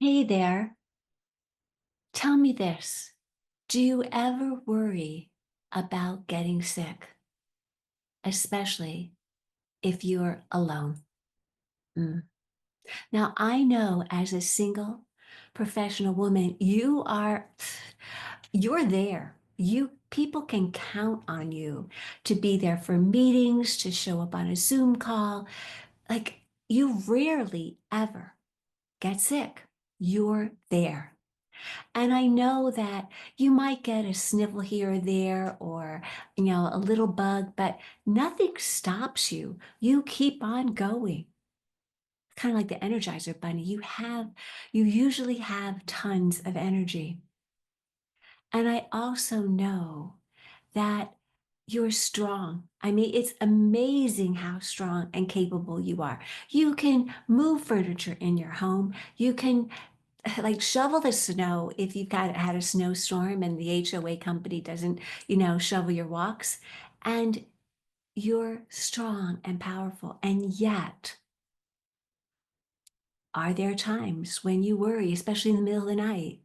Hey there, tell me this. Do you ever worry about getting sick, especially if you're alone? Mm. Now, I know as a single professional woman, you're there. People can count on you to be there for meetings, to show up on a Zoom call. Like you rarely ever get sick. You're there. And I know that you might get a sniffle here or there or, a little bug, but nothing stops you. You keep on going. Kind of like the Energizer Bunny. You usually have tons of energy. And I also know that you're strong. I mean, it's amazing how strong and capable you are. You can move furniture in your home. You can like shovel the snow if you've got had a snowstorm and the HOA company doesn't, shovel your walks. And you're strong and powerful. And yet, are there times when you worry, especially in the middle of the night,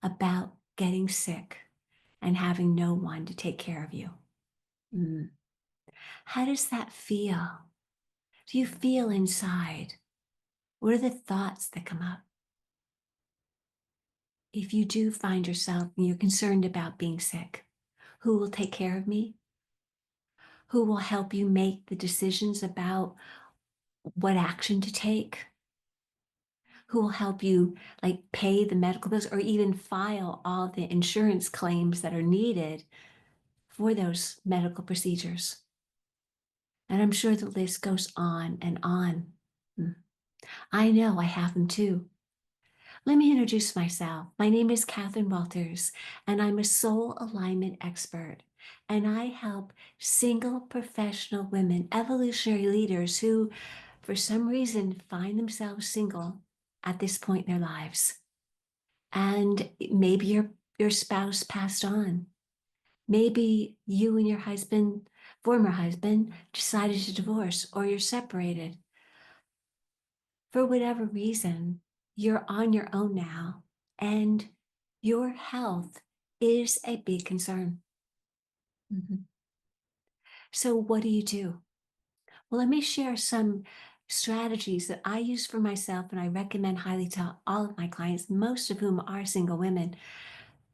about getting sick and having no one to take care of you? Mm. How does that feel? Do you feel inside? What are the thoughts that come up? If you do find yourself and you're concerned about being sick, who will take care of me? Who will help you make the decisions about what action to take? Who will help you like pay the medical bills or even file all the insurance claims that are needed for those medical procedures? And I'm sure the list goes on and on. Hmm. I know I have them too. Let me introduce myself. My name is Catherine Walters, and I'm a soul alignment expert. And I help single professional women, evolutionary leaders who, for some reason, find themselves single at this point in their lives. And maybe your spouse passed on. Maybe you and your husband, former husband, decided to divorce, or you're separated. For whatever reason, you're on your own now, and your health is a big concern. Mhm. So, what do you do? Well, let me share some strategies that I use for myself and I recommend highly to all of my clients, most of whom are single women.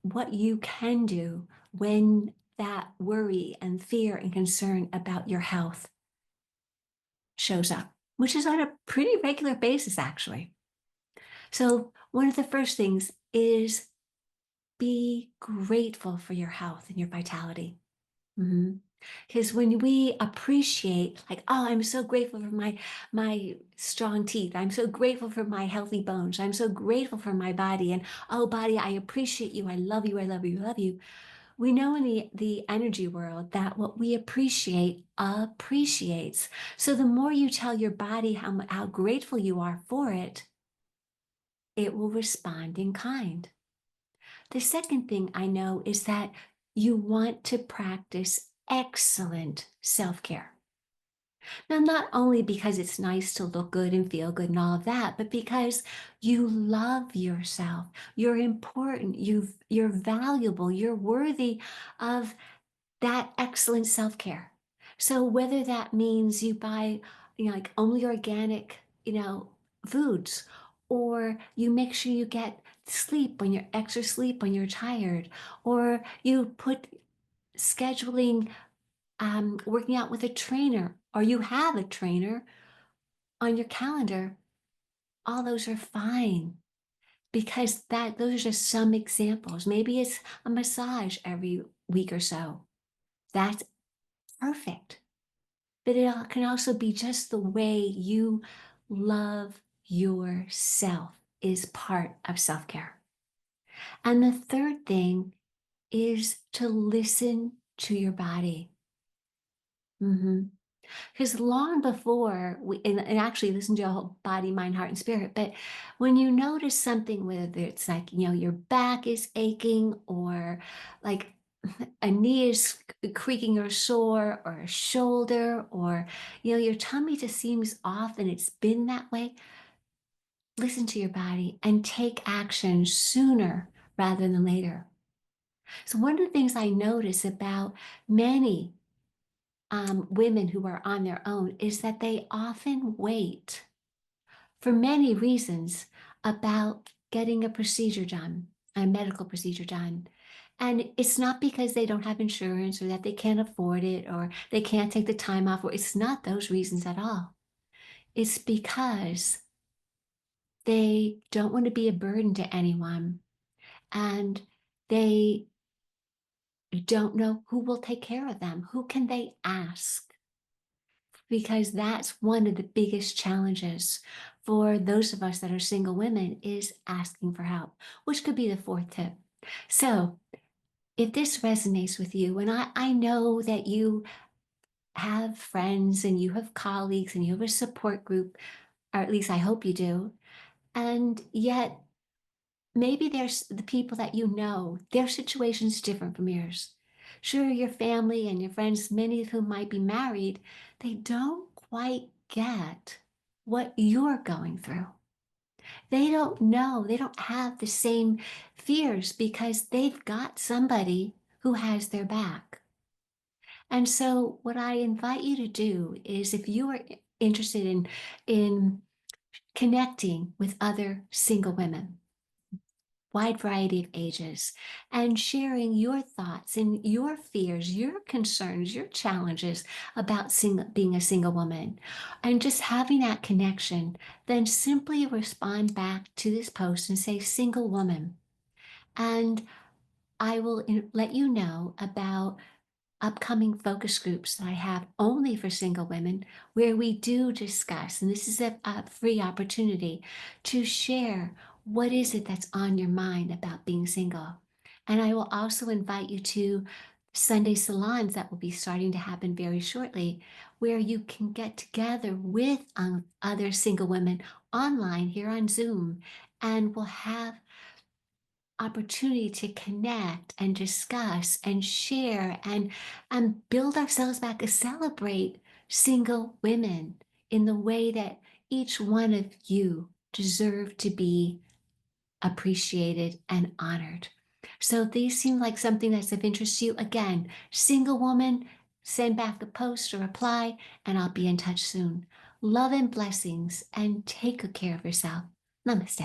What you can do when that worry and fear and concern about your health shows up, which is on a pretty regular basis, actually. So, one of the first things is be grateful for your health and your vitality. Mhm. Because when we appreciate, like, oh, I'm so grateful for my strong teeth. I'm so grateful for my healthy bones. I'm so grateful for my body. And oh, body, I appreciate you. I love you. I love you. I love you. We know in the energy world that what we appreciate appreciates. So the more you tell your body how grateful you are for it, it will respond in kind. The second thing I know is that you want to practice excellent self care. Now, not only because it's nice to look good and feel good and all of that, but because you love yourself. You're important. You're valuable. You're worthy of that excellent self care. So, whether that means you buy, like only organic, foods, or you make sure you get sleep when you're extra sleep when you're tired, or you put scheduling, working out with a trainer, or you have a trainer on your calendar, all those are fine because those are just some examples. Maybe it's a massage every week or so. That's perfect. But it can also be just the way you love yourself is part of self care. And the third thing is to listen to your body. Because long before and actually listen to your whole body, mind, heart, and spirit, but when you notice something, whether it's like, your back is aching or like a knee is creaking or sore or a shoulder or, your tummy just seems off and it's been that way, listen to your body and take action sooner rather than later. So, one of the things I notice about many women who are on their own is that they often wait for many reasons about getting a procedure done, a medical procedure done. And it's not because they don't have insurance or that they can't afford it or they can't take the time off, or it's not those reasons at all. It's because they don't want to be a burden to anyone and they don't know who will take care of them. Who can they ask? Because that's one of the biggest challenges for those of us that are single women is asking for help, which could be the fourth tip. So if this resonates with you, and I know that you have friends and you have colleagues and you have a support group, or at least I hope you do, and yet maybe there's the people that you know, their situation's different from yours. Sure, your family and your friends, many of whom might be married, they don't quite get what you're going through. They don't know, they don't have the same fears because they've got somebody who has their back. And so, what I invite you to do is if you are interested in connecting with other single women, wide variety of ages, and sharing your thoughts and your fears, your concerns, your challenges about being a single woman, and just having that connection, then simply respond back to this post and say, single woman. And I will let you know about upcoming focus groups that I have only for single women, where we do discuss, and this is a free opportunity to share what is it that's on your mind about being single. And I will also invite you to Sunday salons that will be starting to happen very shortly, where you can get together with other single women online here on Zoom, and we'll have opportunity to connect and discuss and share and build ourselves back and celebrate single women in the way that each one of you deserve to be appreciated and honored. So if these seem like something that's of interest to you, again, single woman, send back a post or reply, and I'll be in touch soon. Love and blessings, and take good care of yourself. Namaste.